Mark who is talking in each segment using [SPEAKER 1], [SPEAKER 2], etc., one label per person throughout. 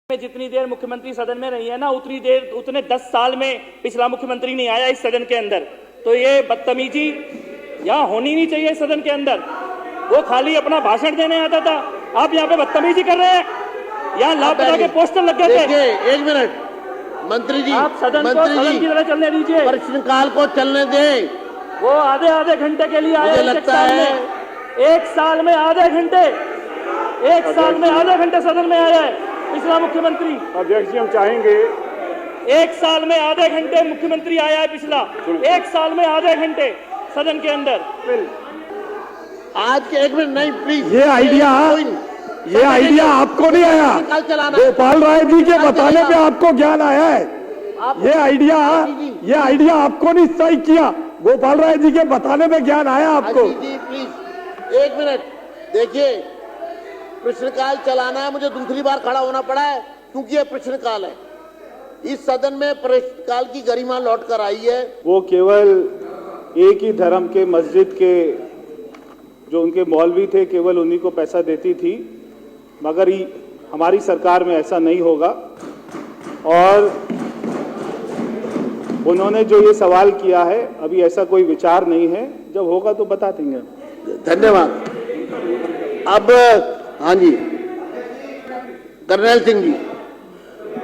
[SPEAKER 1] में जितनी देर मुख्यमंत्री सदन में रही है ना, उतनी देर उतने 10 साल में पिछला मुख्यमंत्री नहीं आया इस सदन के अंदर। तो ये बदतमीजी यहाँ होनी नहीं चाहिए सदन के अंदर। वो खाली अपना भाषण देने आता था, आप यहाँ पे बदतमीजी कर रहे हैं। यहाँ लापता के पोस्टर लग गए थे।
[SPEAKER 2] एक मिनट मंत्री जी,
[SPEAKER 1] आप सदन को सदन की तरह चलने दीजिए,
[SPEAKER 2] प्रश्नकाल को चलने दें।
[SPEAKER 1] वो आधे घंटे के लिए आए।
[SPEAKER 2] मुझे लगता है
[SPEAKER 1] एक साल में आधे घंटे, एक साल में आधे घंटे सदन में आया है पिछला मुख्यमंत्री।
[SPEAKER 3] अध्यक्ष जी, हम चाहेंगे
[SPEAKER 1] एक साल में आधे घंटे मुख्यमंत्री आया है पिछला, एक साल में आधे घंटे सदन के अंदर।
[SPEAKER 2] आज के एक मिनट नहीं प्लीज,
[SPEAKER 3] ये आइडिया आपको नहीं आया, गोपाल राय जी के बताने पे आपको ज्ञान आया है। ये आइडिया आपको नहीं सही किया, गोपाल राय जी के बताने पे ज्ञान आया आपको।
[SPEAKER 2] जी प्लीज एक मिनट देखिए, प्रश्नकाल चलाना है, मुझे दूसरी बार खड़ा होना पड़ा है क्योंकि ये प्रश्नकाल है। इस सदन में प्रश्नकाल की गरिमा लौट कर आई है।
[SPEAKER 3] वो केवल एक ही धर्म के मस्जिद के जो उनके मौलवी थे, केवल उन्हीं को पैसा देती थी, मगर हमारी सरकार में ऐसा नहीं होगा। और उन्होंने जो ये सवाल किया है, अभी ऐसा कोई विचार नहीं है, जब होगा तो बता देंगे।
[SPEAKER 2] धन्यवाद। अब हाँ जी, कर्नल सिंह जी।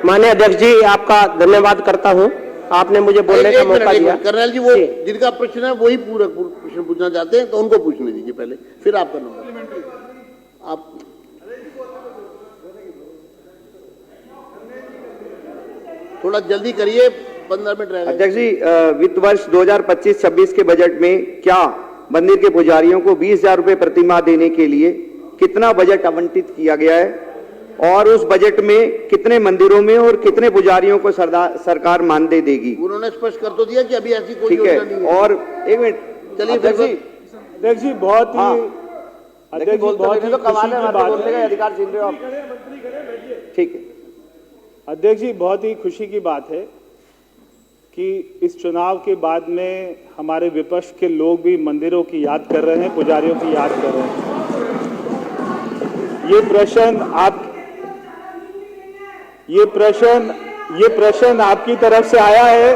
[SPEAKER 4] माननीय अध्यक्ष जी, आपका धन्यवाद करता हूं, आपने मुझे बोलने का मौका दिया।
[SPEAKER 2] कर्नल जी, वो जिनका प्रश्न है वही पूरा प्रश्न पूछना चाहते हैं तो उनको पूछने दीजिए पहले, फिर आप करना। आप थोड़ा जल्दी करिए, 15 मिनट रह गए।
[SPEAKER 5] अध्यक्ष जी, वित्त वर्ष 2025-26 के बजट में क्या मंदिर के पुजारियों को 20,000 रुपए प्रतिमाह देने के लिए कितना बजट आवंटित किया गया है, और उस बजट में कितने मंदिरों में और कितने पुजारियों को सरकार मानदेय देगी?
[SPEAKER 2] उन्होंने स्पष्ट कर तो दिया कि अभी ऐसी कोई
[SPEAKER 5] ठीक
[SPEAKER 2] योजना नहीं
[SPEAKER 5] है। और एक मिनट,
[SPEAKER 2] चलिए
[SPEAKER 3] अध्यक्ष जी बहुत ही
[SPEAKER 5] अधिकार छीन रहे हो आप। ठीक है
[SPEAKER 3] अध्यक्ष जी, बहुत ही खुशी की बात है कि इस चुनाव के बाद में हमारे विपक्ष के लोग भी मंदिरों की याद कर रहे हैं, पुजारियों की याद कर रहे हैं। ये प्रश्न आपकी तरफ से आया है,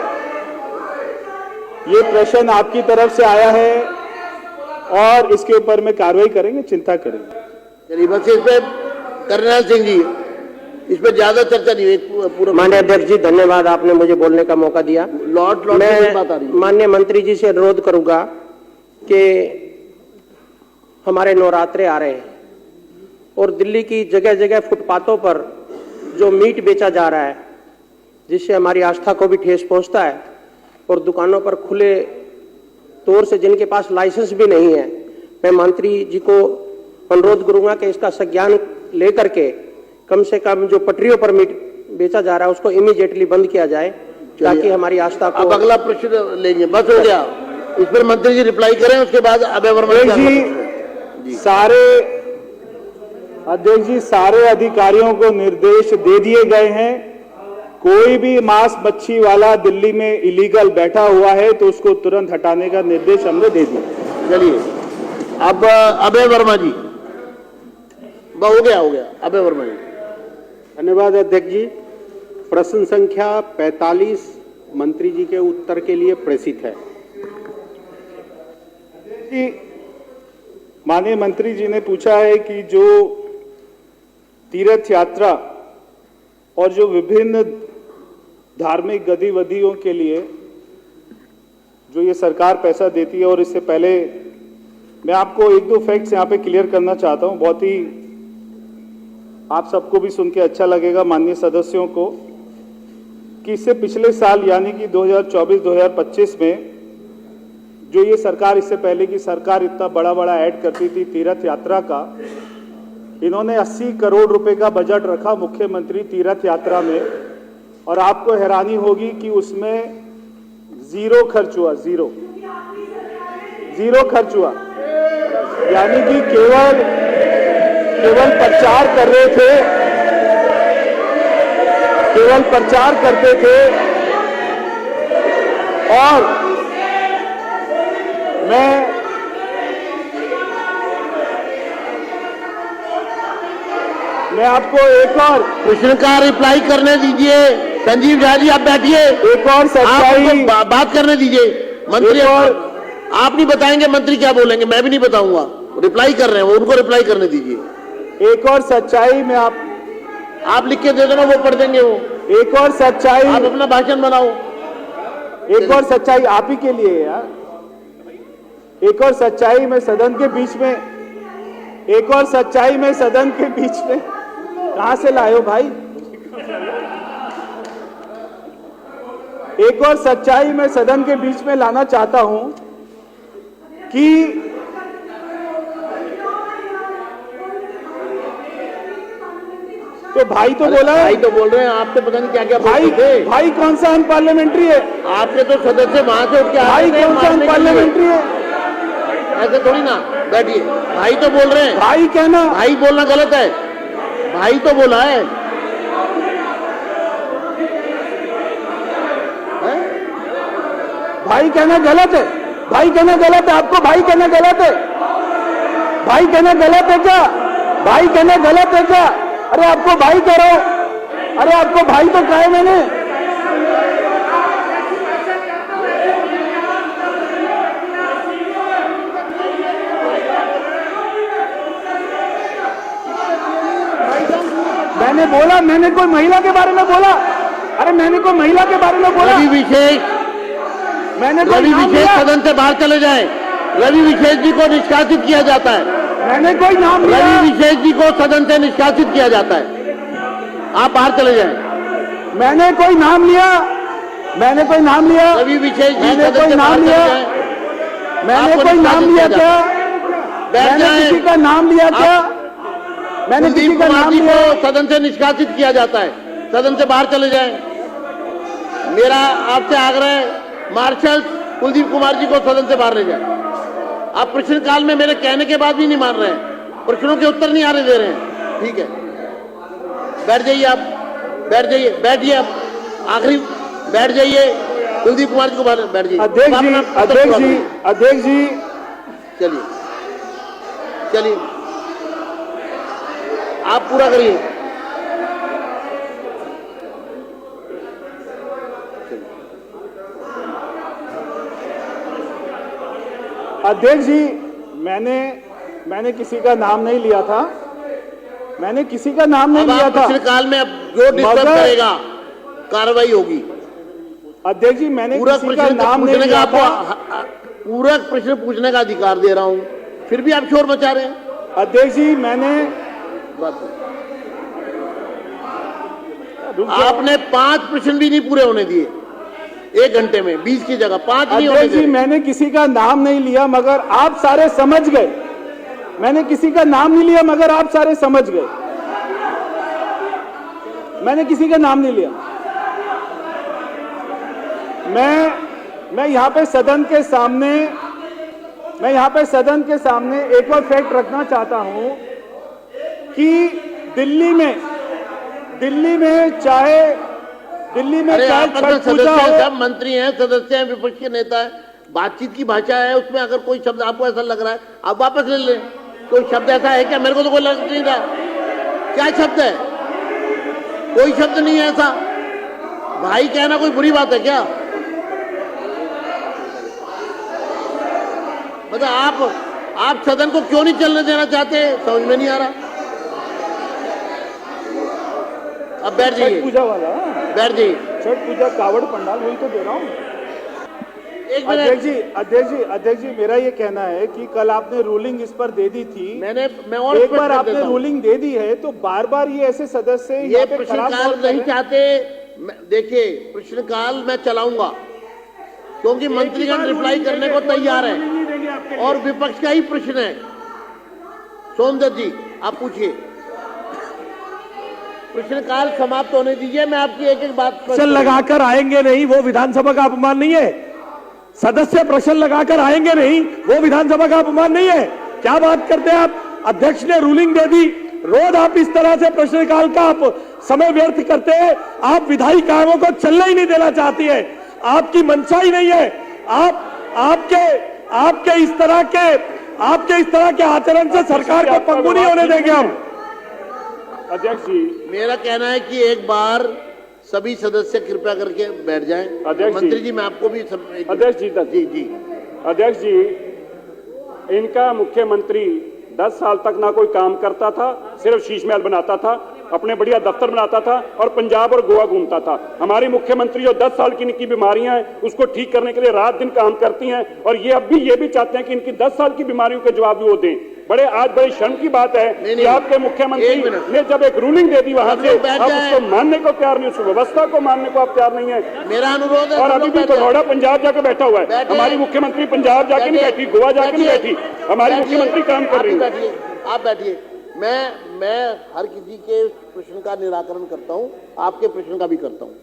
[SPEAKER 3] ये प्रश्न आपकी तरफ से आया है और इसके ऊपर में कार्रवाई करेंगे, चिंता करेंगे।
[SPEAKER 2] चलिए बस इस पे कर्नल सिंह जी, इस पे ज्यादा चर्चा नहीं हुई पूरा।
[SPEAKER 4] माननीय अध्यक्ष जी, धन्यवाद, आपने मुझे बोलने का मौका दिया।
[SPEAKER 2] मैं
[SPEAKER 4] माननीय मंत्री जी से अनुरोध करूंगा कि हमारे नवरात्रे आ रहे हैं और दिल्ली की जगह जगह फुटपाथों पर जो मीट बेचा जा रहा है, जिससे हमारी आस्था को भी ठेस पहुंचता है, और दुकानों पर खुले तौर से जिनके पास लाइसेंस भी नहीं है, मैं मंत्री जी को अनुरोध करूंगा कि इसका संज्ञान लेकर के कम से कम जो पटरियों पर मीट बेचा जा रहा है उसको इमीडिएटली बंद किया जाए, ताकि हमारी आस्था को।
[SPEAKER 2] अब अगला प्रश्न लेंगे, बस हो गया। इस पर मंत्री जी रिप्लाई करें, उसके बाद अभय वर्मा
[SPEAKER 3] जी। अध्यक्ष जी, सारे अधिकारियों को निर्देश दे दिए गए हैं, कोई भी मांस मच्छी वाला दिल्ली में इलीगल बैठा हुआ है तो उसको तुरंत हटाने का निर्देश हमने दे दिया।
[SPEAKER 2] चलिए अब अभय वर्मा जी, हो गया अभय वर्मा जी।
[SPEAKER 6] धन्यवाद अध्यक्ष जी। प्रश्न संख्या 45 मंत्री जी के उत्तर के लिए प्रेषित है।
[SPEAKER 3] माननीय मंत्री जी ने पूछा है कि जो तीर्थ यात्रा और जो विभिन्न धार्मिक गतिविधियों के लिए जो ये सरकार पैसा देती है, और इससे पहले मैं आपको 1-2 फैक्ट्स यहाँ पे क्लियर करना चाहता हूँ, बहुत ही आप सबको भी सुन के अच्छा लगेगा माननीय सदस्यों को, कि इससे पिछले साल यानी कि 2024-2025 में जो ये सरकार, इससे पहले की सरकार इतना बड़ा ऐड करती थी तीर्थ यात्रा का, इन्होंने 80 करोड़ रुपए का बजट रखा मुख्यमंत्री तीर्थ यात्रा में, और आपको हैरानी होगी कि उसमें जीरो खर्च हुआ, जीरो खर्च हुआ। यानी कि केवल प्रचार कर रहे थे, केवल प्रचार करते थे। और मैं आपको एक और
[SPEAKER 2] प्रश्न का रिप्लाई करने दीजिए। संजीव झा जी आप बैठिए,
[SPEAKER 3] एक और सच्चाई
[SPEAKER 2] आपको बात करने दीजिए। मंत्री आप नहीं बताएंगे मंत्री क्या बोलेंगे, मैं भी नहीं बताऊंगा। रिप्लाई कर रहे हैं वो, उनको रिप्लाई करने दीजिए।
[SPEAKER 3] एक और सच्चाई में
[SPEAKER 2] आप लिख के दे देना, वो पढ़ देंगे वो।
[SPEAKER 3] एक और सच्चाई,
[SPEAKER 2] आप अपना भाषण बनाओ।
[SPEAKER 3] एक और सच्चाई आप ही के लिए है यार। एक और सच्चाई में सदन के बीच में, एक और सच्चाई में सदन के बीच में कहां से लाए हो भाई? एक और सच्चाई मैं सदन के बीच में लाना चाहता हूं कि तो भाई तो बोला है,
[SPEAKER 2] भाई तो बोल रहे हैं, आपसे पता नहीं क्या क्या
[SPEAKER 3] भाई भाई कौन सा अनपार्लियामेंट्री है?
[SPEAKER 2] आपके तो सदस्य वहां से उठ के
[SPEAKER 3] भाई कौन सा अनपार्लियामेंट्री है?
[SPEAKER 2] ऐसे थोड़ी ना बैठिए। भाई तो बोल रहे हैं,
[SPEAKER 3] भाई कहना,
[SPEAKER 2] भाई बोलना गलत है। भाई तो बोला है,
[SPEAKER 3] भाई कहना गलत है, भाई कहना गलत है, आपको भाई कहना गलत है? भाई कहना गलत है क्या? भाई कहना गलत है क्या? अरे आपको भाई कह रहा हूं, अरे आपको भाई तो कहा है मैंने। मैंने बोला, मैंने कोई महिला के बारे में बोला? अरे मैंने कोई महिला के बारे में बोला?
[SPEAKER 2] रवि विशेष,
[SPEAKER 3] मैंने कोई
[SPEAKER 2] रवि
[SPEAKER 3] नाम
[SPEAKER 2] विशेष
[SPEAKER 3] लिया?
[SPEAKER 2] सदन से बाहर चले जाएं। रवि विशेष जी को निष्कासित किया जाता है।
[SPEAKER 3] मैंने कोई नाम लिया?
[SPEAKER 2] रवि विशेष जी को सदन से निष्कासित किया जाता है। आप बाहर चले जाएं।
[SPEAKER 3] मैंने कोई नाम लिया? मैंने कोई नाम लिया?
[SPEAKER 2] रवि विशेष जी
[SPEAKER 3] मैंने
[SPEAKER 2] सदन
[SPEAKER 3] कोई
[SPEAKER 2] से
[SPEAKER 3] नाम
[SPEAKER 2] बाहर चले
[SPEAKER 3] लिया?
[SPEAKER 2] जाएं।
[SPEAKER 3] मैंने
[SPEAKER 2] आपको
[SPEAKER 3] कोई नाम
[SPEAKER 2] निष्कासित
[SPEAKER 3] लिया
[SPEAKER 2] किया
[SPEAKER 3] क्या?
[SPEAKER 2] बैठ
[SPEAKER 3] मैंने
[SPEAKER 2] जाएं।
[SPEAKER 3] किसी का नाम लिया क्या? मैंने किसी
[SPEAKER 2] कुलदीप
[SPEAKER 3] का
[SPEAKER 2] कुमार
[SPEAKER 3] नाम
[SPEAKER 2] जी
[SPEAKER 3] लिया?
[SPEAKER 2] को सदन से निष्कासित किया जाता है। सदन से बाहर चले जाएं। मेरा आपसे आग्रह है, मार्शल कुलदीप कुमार जी को सदन से बाहर ले जाए। आप प्रश्नकाल में मेरे कहने के बाद भी नहीं मान रहे हैं, प्रश्नों के उत्तर नहीं आने दे रहे हैं। ठीक है, बैठ जाइए आप, बैठ जाइए, बैठिए आप, आखिरी बैठ जाइए। कुलदीप कुमार जी को बाहर बैठ जाइए।
[SPEAKER 3] अध्यक्ष जी, अध्यक्ष जी, अध्यक्ष जी,
[SPEAKER 2] चलिए चलिए, आप पूरा करिए।
[SPEAKER 3] अध्यक्ष जी, मैंने किसी का नाम नहीं लिया था। मैंने किसी का नाम नहीं
[SPEAKER 2] अब
[SPEAKER 3] लिया
[SPEAKER 2] आप
[SPEAKER 3] था।
[SPEAKER 2] प्रश्नकाल में अब जो डिस्टर्ब
[SPEAKER 3] मगर-
[SPEAKER 2] करेगा कार्रवाई होगी।
[SPEAKER 3] अध्यक्ष जी, मैंने
[SPEAKER 2] पूरक
[SPEAKER 3] किसी का
[SPEAKER 2] प्रश्न
[SPEAKER 3] नाम नहीं
[SPEAKER 2] पूछने का
[SPEAKER 3] लिया था।
[SPEAKER 2] आपको पूरक प्रश्न पूछने का अधिकार दे रहा हूं, फिर भी आप शोर मचा रहे हैं।
[SPEAKER 3] अध्यक्ष जी, मैंने
[SPEAKER 2] आपने 5 प्रश्न भी नहीं पूरे होने दिए 1 घंटे में, 20 की जगह 5 नहीं होने
[SPEAKER 3] अध्यक्ष जी,
[SPEAKER 2] दिए।
[SPEAKER 3] मैंने किसी का नाम नहीं लिया, मगर आप सारे समझ गए। मैंने किसी का नाम नहीं लिया, मगर आप सारे समझ गए। मैंने किसी का नाम नहीं लिया। मैं यहाँ पे सदन के सामने, मैं यहाँ पे सदन के सामने एक और फैक्ट रखना चाहता हूं कि दिल्ली में चाहे
[SPEAKER 2] अरे आप
[SPEAKER 3] छठ
[SPEAKER 2] तो
[SPEAKER 3] पूजा
[SPEAKER 2] सदस्य हैं,
[SPEAKER 3] हो,
[SPEAKER 2] सब मंत्री हैं, सदस्य हैं, विपक्ष के नेता है, बातचीत की भाषा है, उसमें अगर कोई शब्द आपको ऐसा लग रहा है आप वापस ले लें। कोई शब्द ऐसा है क्या? मेरे को तो कोई लग नहीं रहा। क्या शब्द है? कोई शब्द नहीं है ऐसा। भाई कहना कोई बुरी बात है क्या? मतलब आप सदन को क्यों नहीं चलने देना चाहते, समझ में नहीं आ रहा। अब बैठ
[SPEAKER 3] छठ
[SPEAKER 2] जाइए,
[SPEAKER 3] पूजा वाला,
[SPEAKER 2] बैठ जाइए।
[SPEAKER 3] छठ पूजा कावड़ पंडाल, वही तो दे रहा हूं।
[SPEAKER 2] एक मिनट,
[SPEAKER 3] अध्यक्ष जी, मेरा ये कहना है कि कल आपने रूलिंग इस पर दे दी थी।
[SPEAKER 2] मैं और
[SPEAKER 3] एक
[SPEAKER 2] स्पष्ट
[SPEAKER 3] बार
[SPEAKER 2] कर
[SPEAKER 3] आपने
[SPEAKER 2] देता हूं।
[SPEAKER 3] रूलिंग दे दी है, तो बार बार ये ऐसे सदस्य
[SPEAKER 2] ये
[SPEAKER 3] यहाँ पे खराब
[SPEAKER 2] प्रश्नकाल
[SPEAKER 3] बात कर
[SPEAKER 2] नहीं
[SPEAKER 3] रहे हैं।
[SPEAKER 2] चाहते। देखिए, प्रश्नकाल मैं चलाऊंगा क्योंकि मंत्रीगण रिप्लाई करने को तैयार है और विपक्ष का ही प्रश्न है। सोमदत्त जी, आप पूछिए। प्रश्नकाल समाप्त होने दीजिए, मैं आपकी एक एक बात
[SPEAKER 7] प्रश्न लगाकर आएंगे नहीं, वो विधानसभा का अपमान नहीं है। सदस्य प्रश्न लगाकर आएंगे नहीं, वो विधानसभा का अपमान नहीं है। क्या बात करते हैं आप? अध्यक्ष ने रूलिंग दे दी, रोज आप इस तरह से प्रश्नकाल का आप समय व्यर्थ करते हैं। आप विधायी कामों को चलने ही नहीं देना चाहती है, आपकी मंशा ही नहीं है। आपके इस तरह के आचरण से सरकार को पंगु नहीं होने देंगे हम।
[SPEAKER 3] अध्यक्ष जी,
[SPEAKER 2] मेरा कहना है कि एक बार सभी सदस्य कृपया करके बैठ जाएं।
[SPEAKER 3] अध्यक्ष जी।
[SPEAKER 2] मंत्री जी मैं आपको भी
[SPEAKER 3] अध्यक्ष जी,
[SPEAKER 2] जी जी
[SPEAKER 3] अध्यक्ष जी, इनका मुख्यमंत्री 10 साल तक ना कोई काम करता था, सिर्फ शीश महल बनाता था, अपने बढ़िया दफ्तर बनाता था और पंजाब और गोवा घूमता था। हमारी मुख्यमंत्री जो 10 साल की इनकी बीमारियां हैं उसको ठीक करने के लिए रात दिन काम करती हैं और ये अब भी ये भी चाहते हैं कि इनकी 10 साल की बीमारियों के जवाब भी वो दें। आज बड़ी शर्म की बात है कि आपके मुख्यमंत्री ने जब एक रूलिंग दे दी वहां से, आप उसको मानने को तैयार नहीं, उस व्यवस्था को मानने को आप तैयार नहीं है।
[SPEAKER 2] मेरा अनुरोध है
[SPEAKER 3] और अभी भी भगौड़ा पंजाब जाके बैठा हुआ है। हमारी मुख्यमंत्री पंजाब जाके नहीं बैठी, गोवा जाके नहीं बैठी, हमारी मुख्यमंत्री काम कर रही है।
[SPEAKER 2] आप बैठिए। मैं हर किसी के प्रश्न का निराकरण करता हूं, आपके प्रश्न का भी करता हूं।